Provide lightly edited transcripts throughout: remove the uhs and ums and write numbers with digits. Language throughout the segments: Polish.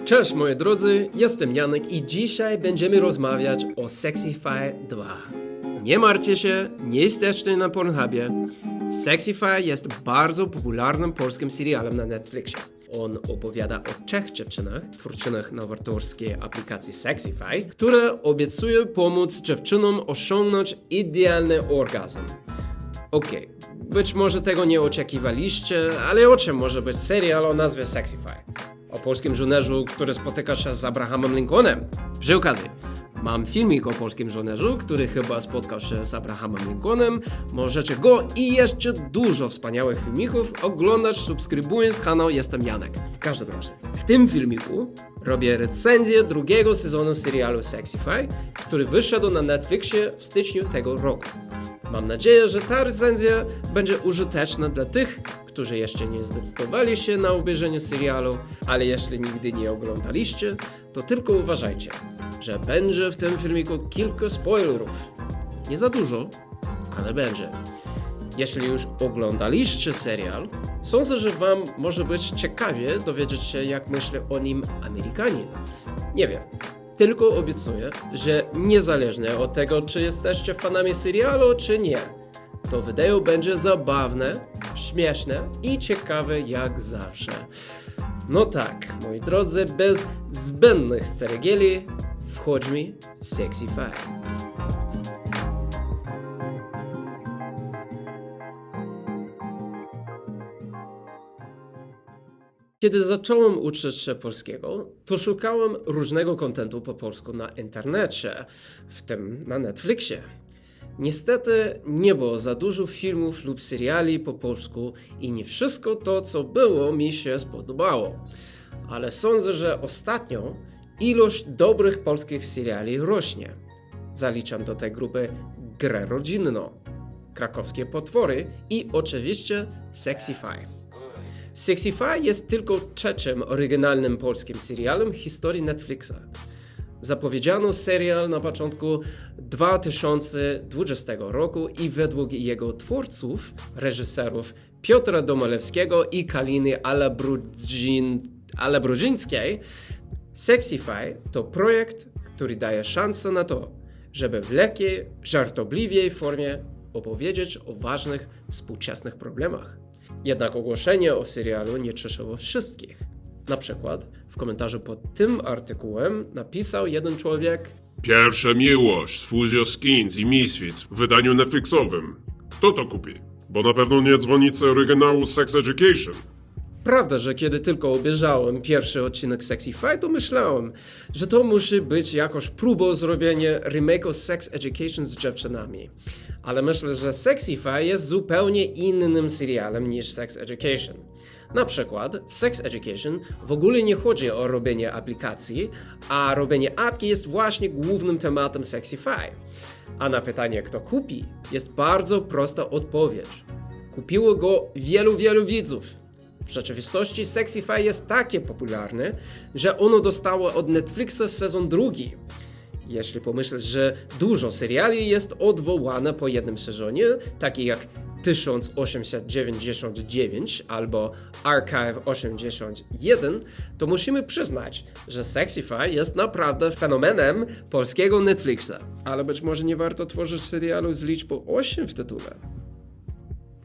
Cześć moi drodzy, jestem Janek i dzisiaj będziemy rozmawiać o Sexify 2. Nie martwcie się, nie jesteście na Pornhubie. Sexify jest bardzo popularnym polskim serialem na Netflixie. On opowiada o 3 dziewczynach, twórczyniach nowatorskiej aplikacji Sexify, które obiecują pomóc dziewczynom osiągnąć idealny orgazm. Okej, być może tego nie oczekiwaliście, ale o czym może być serial o nazwie Sexify? O polskim żołnierzu, który spotyka się z Abrahamem Lincolnem. Przy okazji, mam filmik o polskim żołnierzu, który chyba spotkał się z Abrahamem Lincolnem. Możecie go i jeszcze dużo wspaniałych filmików oglądać, subskrybując kanał Jestem Janek. W każdym razie, w tym filmiku robię recenzję drugiego sezonu serialu Sexify, który wyszedł na Netflixie w styczniu tego roku. Mam nadzieję, że ta recenzja będzie użyteczna dla tych, którzy jeszcze nie zdecydowali się na obejrzenie serialu, ale jeśli nigdy nie oglądaliście, to tylko uważajcie, że będzie w tym filmiku kilka spoilerów. Nie za dużo, ale będzie. Jeśli już oglądaliście serial, sądzę, że wam może być ciekawie dowiedzieć się, jak myśli o nim Amerykanin. Nie wiem. Tylko obiecuję, że niezależnie od tego, czy jesteście fanami serialu, czy nie, to wideo będzie zabawne, śmieszne i ciekawe jak zawsze. No tak, moi drodzy, bez zbędnych ceregieli, wchodźmy w Sexify. Kiedy zacząłem uczyć się polskiego, to szukałem różnego kontentu po polsku na internecie, w tym na Netflixie. Niestety nie było za dużo filmów lub seriali po polsku i nie wszystko to, co było, mi się spodobało. Ale sądzę, że ostatnio ilość dobrych polskich seriali rośnie. Zaliczam do tej grupy Grę rodzinną, Krakowskie potwory i oczywiście Sexify. Sexify jest tylko 3. oryginalnym polskim serialem w historii Netflixa. Zapowiedziano serial na początku 2020 roku i według jego twórców, reżyserów Piotra Domalewskiego i Kaliny Alabrudzińskiej, Sexify to projekt, który daje szansę na to, żeby w lekkiej, żartobliwej formie opowiedzieć o ważnych współczesnych problemach. Jednak ogłoszenie o serialu nie cieszyło wszystkich. Na przykład w komentarzu pod tym artykułem napisał jeden człowiek: Pierwsza miłość, fuzja Skins i Misfits w wydaniu Netflixowym. Kto to kupi? Bo na pewno nie dzwonicy oryginału Sex Education. Prawda, że kiedy tylko obejrzałem pierwszy odcinek Sexify, to myślałem, że to musi być jakoś próbą zrobienia remake'u Sex Education z dziewczynami. Ale myślę, że Sexify jest zupełnie innym serialem niż Sex Education. Na przykład w Sex Education w ogóle nie chodzi o robienie aplikacji, a robienie apki jest właśnie głównym tematem Sexify. A na pytanie, kto kupi, jest bardzo prosta odpowiedź. Kupiło go wielu widzów. W rzeczywistości Sexify jest takie popularne, że ono dostało od Netflixa sezon 2. Jeśli pomyśleć, że dużo seriali jest odwołane po jednym sezonie, takie jak 1899 albo Archive 81, to musimy przyznać, że Sexify jest naprawdę fenomenem polskiego Netflixa. Ale być może nie warto tworzyć serialu z liczbą 8 w tytule.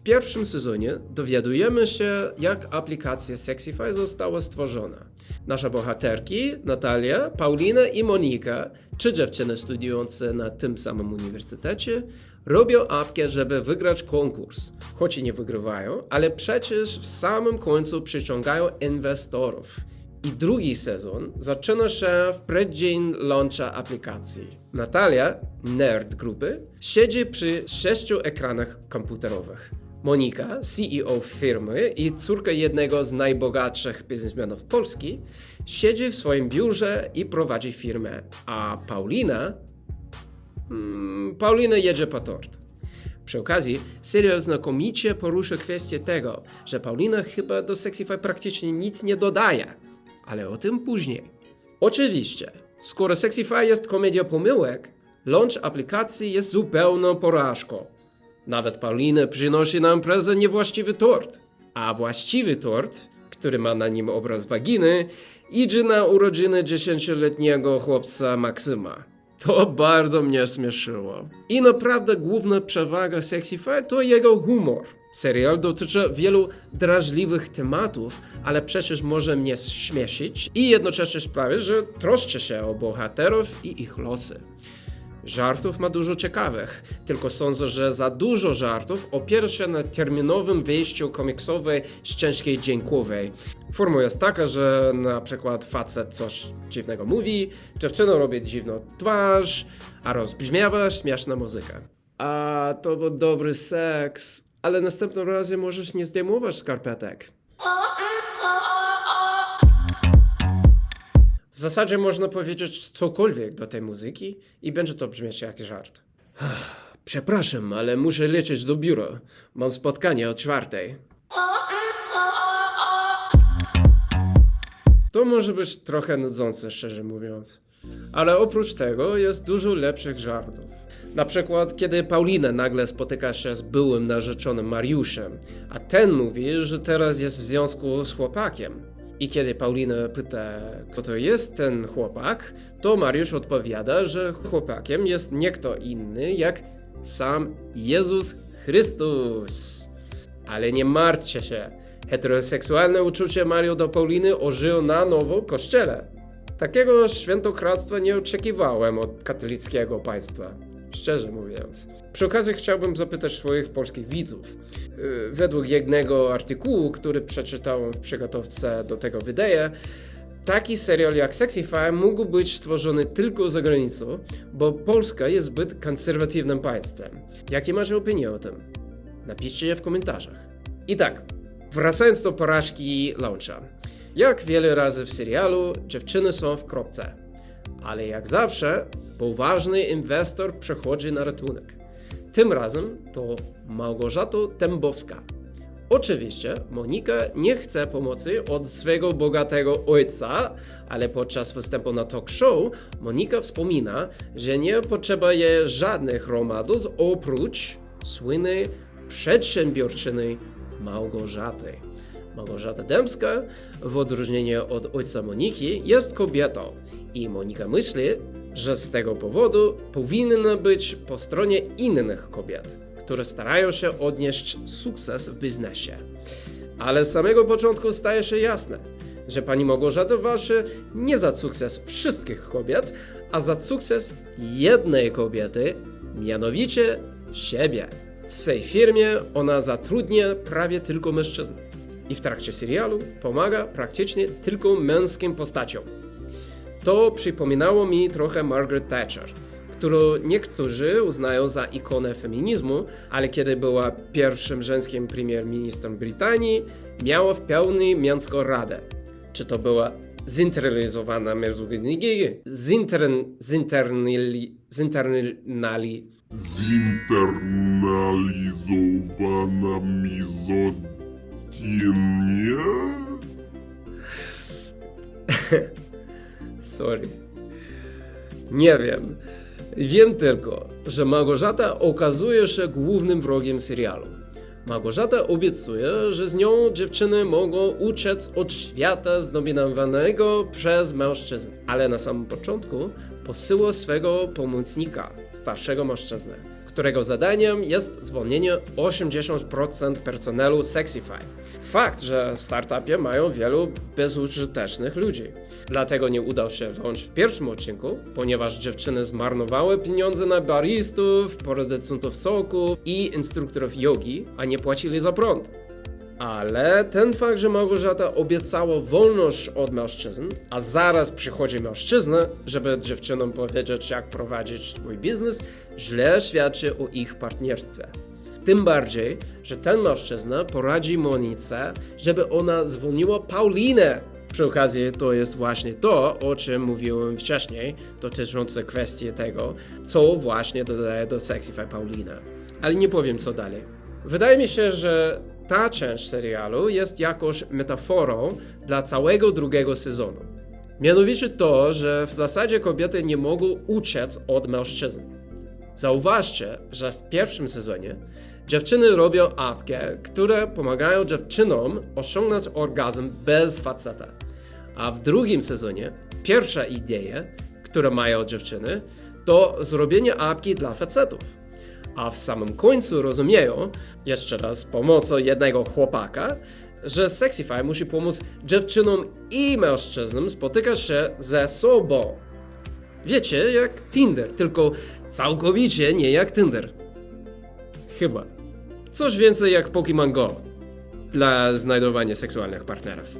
W pierwszym sezonie dowiadujemy się, jak aplikacja Sexify została stworzona. Nasze bohaterki, Natalia, Paulina i Monika, 3 dziewczyny studiujące na tym samym uniwersytecie, robią apkę, żeby wygrać konkurs. Choć i nie wygrywają, ale przecież w samym końcu przyciągają inwestorów. I drugi sezon zaczyna się w przeddzień launcha aplikacji. Natalia, nerd grupy, siedzi przy 6 ekranach komputerowych. Monika, CEO firmy i córka jednego z najbogatszych biznesmenów Polski, siedzi w swoim biurze i prowadzi firmę, a Paulina jedzie po tort. Przy okazji, serial znakomicie porusza kwestię tego, że Paulina chyba do Sexify praktycznie nic nie dodaje, ale o tym później. Oczywiście, skoro Sexify jest komedią pomyłek, launch aplikacji jest zupełną porażką. Nawet Paulina przynosi na imprezę niewłaściwy tort, a właściwy tort, który ma na nim obraz waginy, idzie na urodziny 10-letniego chłopca Maksyma. To bardzo mnie śmieszyło. I naprawdę główna przewaga Sexify to jego humor. Serial dotyczy wielu drażliwych tematów, ale przecież może mnie śmieszyć i jednocześnie sprawić, że troszczy się o bohaterów i ich losy. Żartów ma dużo ciekawych, tylko sądzę, że za dużo żartów opiera się na terminowym wyjściu komiksowej ścieżki dźwiękowej. Formuła jest taka, że na przykład facet coś dziwnego mówi, dziewczyna robi dziwną twarz, a rozbrzmiewa śmieszna muzyka. A to był dobry seks, ale następnym razem możesz nie zdejmować skarpetek. W zasadzie można powiedzieć cokolwiek do tej muzyki i będzie to brzmieć jak żart. Przepraszam, ale muszę lecieć do biura. Mam spotkanie o 4:00. To może być trochę nudzące, szczerze mówiąc. Ale oprócz tego jest dużo lepszych żartów. Na przykład, kiedy Paulina nagle spotyka się z byłym narzeczonym Mariuszem, a ten mówi, że teraz jest w związku z chłopakiem. I kiedy Paulina pyta, kto to jest ten chłopak, to Mariusz odpowiada, że chłopakiem jest nie kto inny jak sam Jezus Chrystus. Ale nie martwcie się, heteroseksualne uczucie Mario do Pauliny ożyło na nowo w kościele. Takiego świętokradztwa nie oczekiwałem od katolickiego państwa, szczerze mówiąc. Przy okazji chciałbym zapytać swoich polskich widzów. Według jednego artykułu, który przeczytałem w przygotowce do tego wideo, taki serial jak Sexify mógł być stworzony tylko za granicą, bo Polska jest zbyt konserwatywnym państwem. Jakie macie opinie o tym? Napiszcie je w komentarzach. I tak, wracając do porażki Launcha. Jak wiele razy w serialu, dziewczyny są w kropce. Ale jak zawsze, poważny inwestor przychodzi na ratunek. Tym razem to Małgorzata Dębowska. Oczywiście Monika nie chce pomocy od swego bogatego ojca, ale podczas występu na talk show Monika wspomina, że nie potrzebuje żadnych romanów oprócz słynnej przedsiębiorczyni Małgorzaty. Małgorzata Dębska, w odróżnieniu od ojca Moniki, jest kobietą i Monika myśli, że z tego powodu powinna być po stronie innych kobiet, które starają się odnieść sukces w biznesie. Ale z samego początku staje się jasne, że pani Małgorzata walczy nie za sukces wszystkich kobiet, a za sukces jednej kobiety, mianowicie siebie. W swej firmie ona zatrudnia prawie tylko mężczyzn. I w trakcie serialu pomaga praktycznie tylko męskim postaciom. To przypominało mi trochę Margaret Thatcher, którą niektórzy uznają za ikonę feminizmu, ale kiedy była pierwszym żeńskim premierministrem Brytanii, miała w pełni męską radę. Czy to była zinternalizowana misoginia? Zinternalizowana misoginia? Sorry. Nie wiem. Wiem tylko, że Małgorzata okazuje się głównym wrogiem serialu. Małgorzata obiecuje, że z nią dziewczyny mogą uciec od świata zdominowanego przez mężczyzn. Ale na samym początku posyła swego pomocnika, starszego mężczyznę, którego zadaniem jest zwolnienie 80% personelu Sexify. Fakt, że w startupie mają wielu bezużytecznych ludzi. Dlatego nie udał się launch w pierwszym odcinku, ponieważ dziewczyny zmarnowały pieniądze na baristów, producentów soków i instruktorów jogi, a nie płacili za prąd. Ale ten fakt, że Małgorzata obiecała wolność od mężczyzn, a zaraz przychodzi mężczyzna, żeby dziewczynom powiedzieć, jak prowadzić swój biznes, źle świadczy o ich partnerstwie. Tym bardziej, że ten mężczyzna poradzi Monice, żeby ona zwolniła Paulinę. Przy okazji to jest właśnie to, o czym mówiłem wcześniej, dotyczące kwestii tego, co właśnie dodaje do Sexify Paulina. Ale nie powiem co dalej. Wydaje mi się, że ta część serialu jest jakoś metaforą dla całego drugiego sezonu. Mianowicie to, że w zasadzie kobiety nie mogą uciec od mężczyzn. Zauważcie, że w pierwszym sezonie dziewczyny robią apkę, które pomagają dziewczynom osiągnąć orgazm bez faceta. A w drugim sezonie pierwsza idea, którą mają dziewczyny, to zrobienie apki dla facetów. A w samym końcu rozumieją, jeszcze raz z pomocą jednego chłopaka, że Sexify musi pomóc dziewczynom i mężczyznom spotykać się ze sobą. Wiecie, jak Tinder, tylko całkowicie nie jak Tinder. Chyba. Coś więcej jak Pokémon Go dla znajdowania seksualnych partnerów.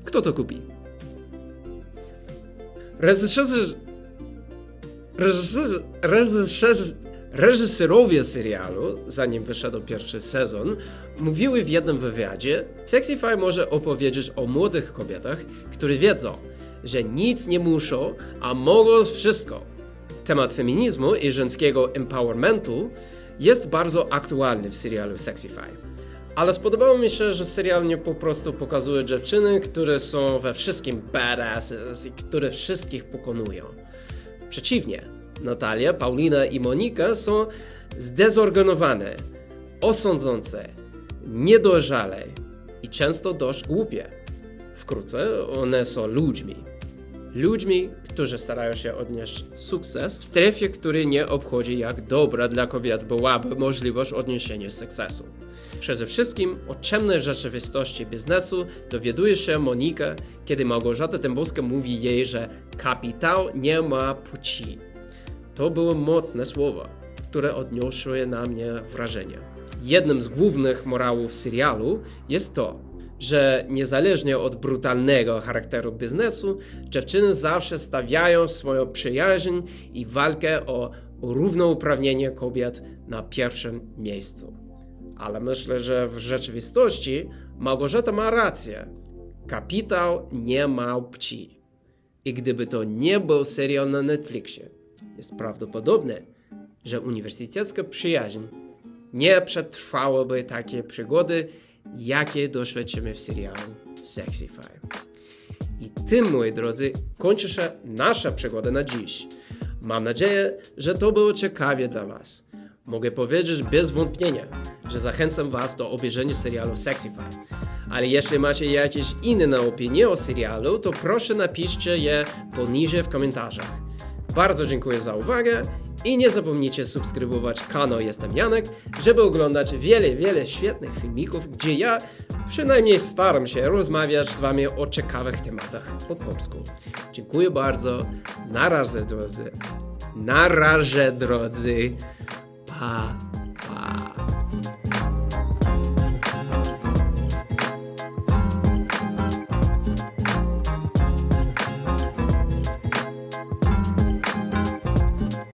Kto to kupi? Reżyserowie serialu, zanim wyszedł pierwszy sezon, mówiły w jednym wywiadzie: Sexify może opowiedzieć o młodych kobietach, które wiedzą, że nic nie muszą, a mogą wszystko. Temat feminizmu i żeńskiego empowermentu jest bardzo aktualny w serialu Sexify. Ale spodobało mi się, że serial nie po prostu pokazuje dziewczyny, które są we wszystkim badasses i które wszystkich pokonują. Przeciwnie, Natalia, Paulina i Monika są zdezorganizowane, osądzące, niedojrzałe i często dość głupie. Wkrótce one są ludźmi. Ludźmi, którzy starają się odnieść sukces w strefie, który nie obchodzi, jak dobra dla kobiet byłaby możliwość odniesienia sukcesu. Przede wszystkim o ciemnej rzeczywistości biznesu dowiaduje się Monika, kiedy Małgorzata Dębowska mówi jej, że kapitał nie ma płci. To były mocne słowa, które odniosły na mnie wrażenie. Jednym z głównych morałów serialu jest to, że niezależnie od brutalnego charakteru biznesu, dziewczyny zawsze stawiają swoją przyjaźń i walkę o równouprawnienie kobiet na pierwszym miejscu. Ale myślę, że w rzeczywistości Małgorzata ma rację. Kapitał nie ma płci. I gdyby to nie był serial na Netflixie, jest prawdopodobne, że uniwersytecka przyjaźń nie przetrwałaby takie przygody, jakie doświadczymy w serialu Sexify. I tym, moi drodzy, kończy się nasza przygoda na dziś. Mam nadzieję, że to było ciekawie dla Was. Mogę powiedzieć bez wątpienia, że zachęcam Was do obejrzenia serialu Sexify. Ale jeśli macie jakieś inne opinie o serialu, to proszę napiszcie je poniżej w komentarzach. Bardzo dziękuję za uwagę i nie zapomnijcie subskrybować kanał Jestem Janek, żeby oglądać wiele świetnych filmików, gdzie ja przynajmniej staram się rozmawiać z Wami o ciekawych tematach po polsku. Dziękuję bardzo. Na razie, drodzy. Pa!